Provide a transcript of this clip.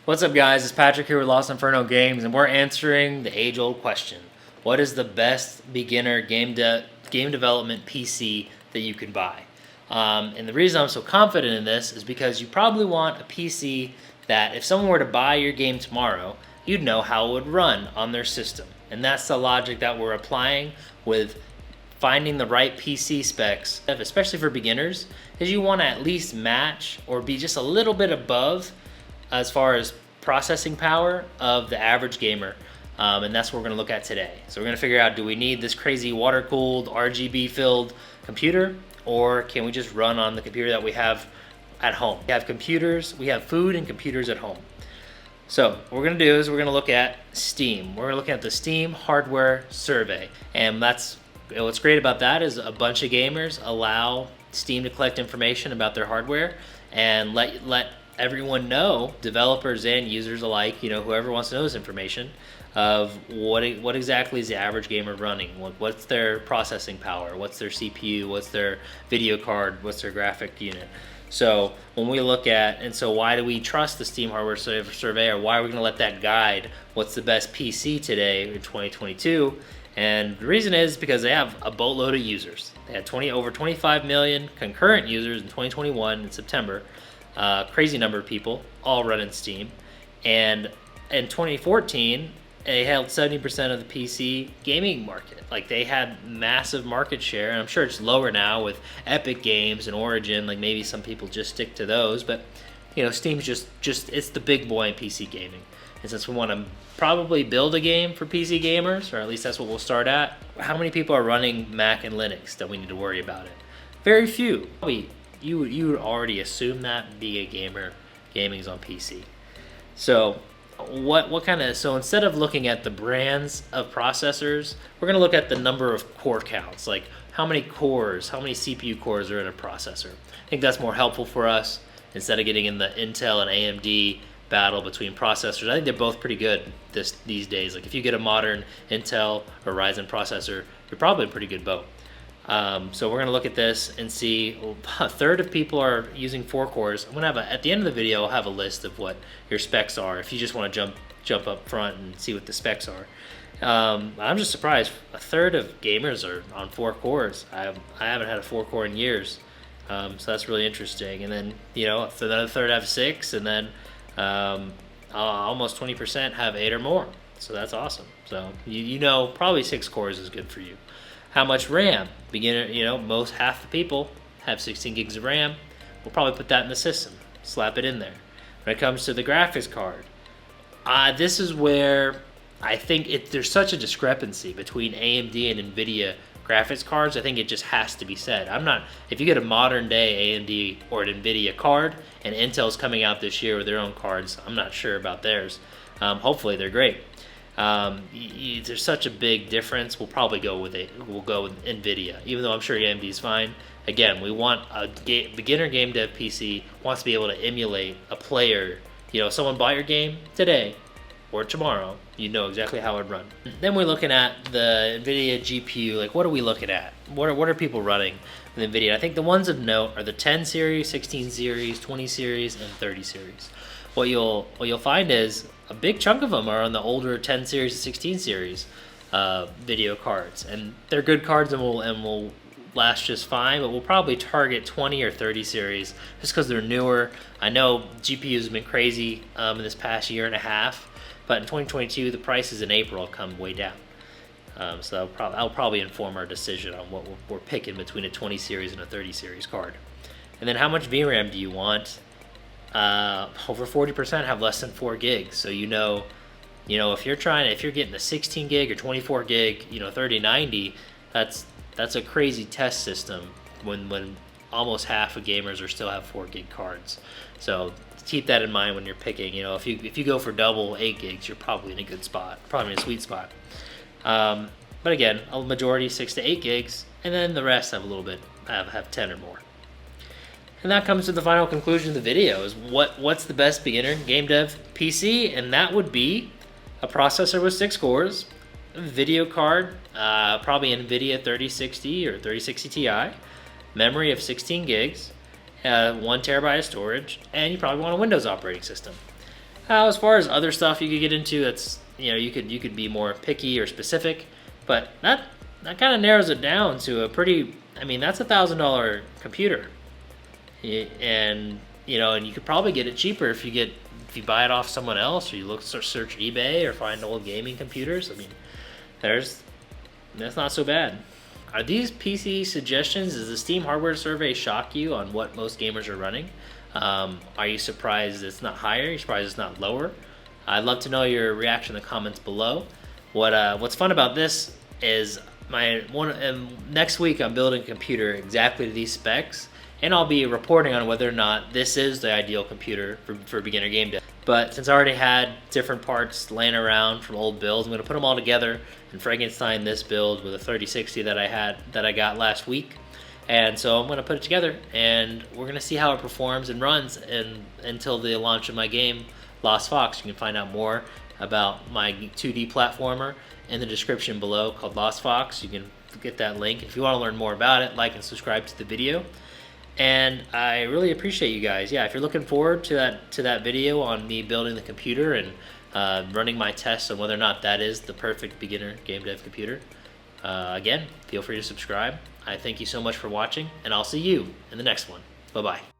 What's up, guys? It's Patrick here with Lost Inferno Games, and we're answering the age-old question: what is the best beginner game development PC that you can buy? And the reason I'm so confident in this is because you probably want a PC that, if someone were to buy your game tomorrow, you'd know how it would run on their system. And that's the logic that we're applying with finding the right PC specs, especially for beginners, is you want to at least match or be just a little bit above as far as processing power of the average gamer. And that's what we're going to look at today. So we're going to figure out, do we need this crazy water-cooled, RGB-filled computer, or can we just run on the computer that we have at home? We have computers, we have food and computers at home. So what we're going to do is we're going to look at Steam. We're looking at the Steam hardware survey. And what's great about that is a bunch of gamers allow Steam to collect information about their hardware and let everyone know, developers and users alike, whoever wants to know this information, of what exactly is the average gamer running, what's their processing power, what's their CPU, what's their video card, what's their graphic unit. So when we look at, and so why do we trust the Steam hardware survey, or why are we going to let that guide what's the best PC today in 2022? And the reason is because they have a boatload of users. They had over 25 million concurrent users in 2021 in September. Crazy number of people all running Steam. And in 2014, they held 70% of the PC gaming market. Like, they had massive market share, and I'm sure it's lower now with Epic Games and Origin. Like, maybe some people just stick to those, but Steam's just it's the big boy in PC gaming. And since we want to probably build a game for PC gamers, or at least that's what we'll start at, how many people are running Mac and Linux that we need to worry about it? Very few. You would already assume that, being a gamer, gaming's on PC. So so instead of looking at the brands of processors, we're going to look at the number of core counts, like how many cores, how many CPU cores are in a processor. I think that's more helpful for us instead of getting in the Intel and AMD battle between processors. I think they're both pretty good these days. Like, if you get a modern Intel or Ryzen processor, you're probably in a pretty good boat. So we're going to look at this and see a third of people are using 4 cores. I'm going to at the end of the video, I'll have a list of what your specs are if you just want to jump up front and see what the specs are. I'm just surprised a third of gamers are on 4 cores. I haven't had a 4 core in years. So that's really interesting. And then, another third have 6, and then almost 20% have 8 or more. So that's awesome. So probably 6 cores is good for you. How much RAM? Beginner, half the people have 16 gigs of RAM. We'll probably put that in the system, slap it in there. When it comes to the graphics card, this is where I think there's such a discrepancy between AMD and Nvidia graphics cards. I think it just has to be said. If you get a modern day AMD or an Nvidia card, and Intel's coming out this year with their own cards, I'm not sure about theirs. Hopefully they're great. There's such a big difference. We'll probably go with Nvidia, even though I'm sure AMD is fine. Again, we want a beginner game dev PC wants to be able to emulate a player. Someone bought your game today or tomorrow, you know exactly how it would run. Then we're looking at the Nvidia GPU. Like, what are we looking at? What are people running with Nvidia? I think the ones of note are the 10 series, 16 series, 20 series, and 30 series. What you'll find is a big chunk of them are on the older 10 series and 16 series video cards, and they're good cards and will last just fine. But we'll probably target 20 or 30 series just because they're newer. I know GPUs have been crazy in this past year and a half, but in 2022 the prices in April have come way down. So that'll probably inform our decision on what we're picking between a 20 series and a 30 series card. And then, how much VRAM do you want? Over 40% have less than 4 gigs. So if you're getting a 16 gig or 24 gig, 3090, that's a crazy test system when almost half of gamers still have 4 gig cards. So keep that in mind when you're picking. If you go for double 8 gigs, you're probably in a good spot, probably in a sweet spot. But again, a majority 6 to 8 gigs, and then the rest have 10 or more. And that comes to the final conclusion of the video, is what's the best beginner game dev PC, and that would be a processor with 6 cores, a video card, probably Nvidia 3060 or 3060 Ti, memory of 16 gigs, 1 terabyte of storage, and you probably want a Windows operating system. As far as other stuff you could get into, that's, you could be more picky or specific, but that kind of narrows it down to a pretty. I mean, that's $1,000 computer, and and you could probably get it cheaper if you buy it off someone else, or you search eBay or find old gaming computers. I mean, that's not so bad. Are these PC suggestions? Does the Steam hardware survey shock you on what most gamers are running? Are you surprised it's not higher? Are you surprised it's not lower? I'd love to know your reaction in the comments below. What's fun about this is next week I'm building a computer exactly to these specs, and I'll be reporting on whether or not this is the ideal computer for beginner game dev. But since I already had different parts laying around from old builds, I'm going to put them all together and Frankenstein this build with a 3060 that I got last week. And so I'm going to put it together, and we're going to see how it performs and runs until the launch of my game, Lost Fox. You can find out more about my 2D platformer in the description below called Lost Fox. You can get that link. If you want to learn more about it, like and subscribe to the video. And I really appreciate you guys. Yeah, if you're looking forward to that video on me building the computer and running my tests on whether or not that is the perfect beginner game dev computer, again, feel free to subscribe. I thank you so much for watching, and I'll see you in the next one. Bye-bye.